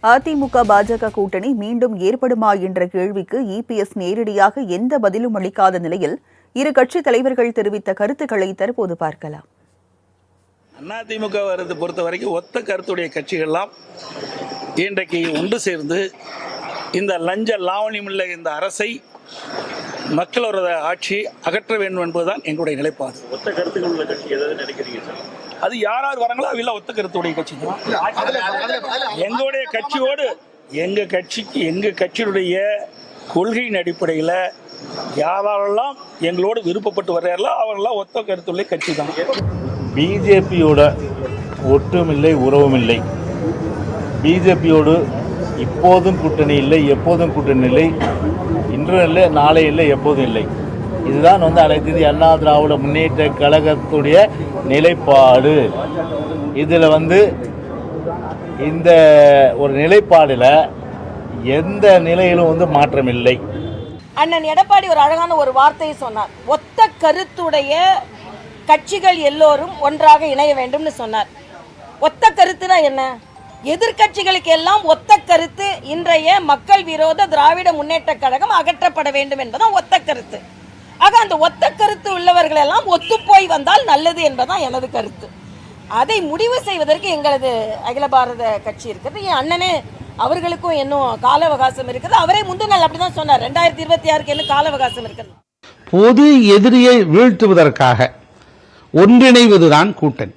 அதிமுக பாஜக கூட்டணி மீண்டும் ஏற்படுமா என்ற கேள்விக்கு இபிஎஸ் நேரடியாக எந்த பதிலும் அளிக்காத நிலையில் இரு கட்சித் தலைவர்கள் தெரிவித்த கருத்துக்களை தற்போது பார்க்கலாம். அதிமுக பொறுத்த வரைக்கும் ஒத்த கருத்துடைய கட்சிகள்லாம் இன்றைக்கு ஒன்று சேர்ந்து இந்த லஞ்ச லாவணியமுள்ள இந்த அரசை மக்களோட ஆட்சி அகற்ற வேண்டும் என்பதுதான் எங்களுடைய நிலைப்பாடு. ஒத்த கருத்துக்கள் உள்ள கட்சி எதாவது நினைக்கிறீங்க சார்? அது யாராவது வராங்களோ அவங்கள ஒத்த கருத்துடைய கட்சி தான். எங்களுடைய கட்சியோடு எங்க கட்சியுடைய கொள்கையின் அடிப்படையில் யாரெல்லாம் எங்களோடு விருப்பப்பட்டு வர்றாங்களோ அவர்களெல்லாம் ஒத்த கருத்துள்ள கட்சி தான். பிஜேபியோட ஒட்டும் இல்லை, உறவும் இல்லை. பிஜேபியோடு இப்போதும் கூட்டணி இல்லை, எப்போதும் கூட்டணி இல்லை, இன்றும் இல்லை, நாளை இல்லை, எப்போதும் இல்லை. இதுதான் அனைத்து இந்திய அண்ணா திராவிட முன்னேற்ற கழகத்துடைய நிலைப்பாடு. இதில் இந்த ஒரு நிலைப்பாடில் எந்த நிலையிலும் மாற்றம் இல்லை. அண்ணன் எடப்பாடி ஒரு அழகான ஒரு வார்த்தையை சொன்னார். ஒத்த கருத்துடைய கட்சிகள் எல்லோரும் ஒன்றாக இணைய வேண்டும்னு சொன்னார். ஒத்த கருத்துனா என்ன? எதிர்கட்சிகளுக்கு எல்லாம் ஒத்த கருத்து இன்றைய மக்கள் விரோத திராவிட முன்னேற்ற கழகம் அகற்றப்பட வேண்டும் என்பதுதான் ஒத்த கருத்து. ஆக அந்த ஒத்த கருத்து உள்ளவர்கள் எல்லாம் ஒத்துப்போய் வந்தால் நல்லது என்பதுதான் எனது கருத்து. அதை முடிவு செய்வதற்கு எங்களது அகில பாரத கட்சி இருக்குது. என் அண்ணனே அவர்களுக்கும் இன்னும் கால அவகாசம் இருக்குது. அவரே முந்தின நாள் அப்படிதான் சொன்னார், 2026 என்ன கால அவகாசம் இருக்குது. பொது எதிரியை வீழ்த்துவதற்காக ஒன்றிணைவதுதான் கூட்டணி.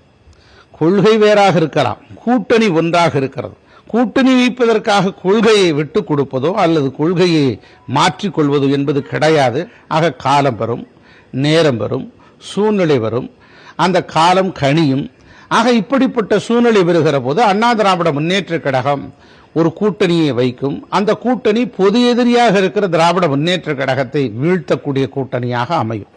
கொள்கை வேறாக இருக்கலாம், கூட்டணி ஒன்றாக இருக்கிறது. கூட்டணி வைப்பதற்காக கொள்கையை விட்டு கொடுப்பதோ அல்லது கொள்கையை மாற்றிக்கொள்வதோ என்பது கிடையாது. ஆக காலம் வரும், நேரம் வரும், சூழ்நிலை வரும், அந்த காலம் கனியும். ஆக இப்படிப்பட்ட சூழ்நிலை வருகிற போது அண்ணா திராவிட முன்னேற்ற கழகம் ஒரு கூட்டணியை வைக்கும். அந்த கூட்டணி பொது எதிரியாக இருக்கிற திராவிட முன்னேற்ற கழகத்தை வீழ்த்தக்கூடிய கூட்டணியாக அமையும்.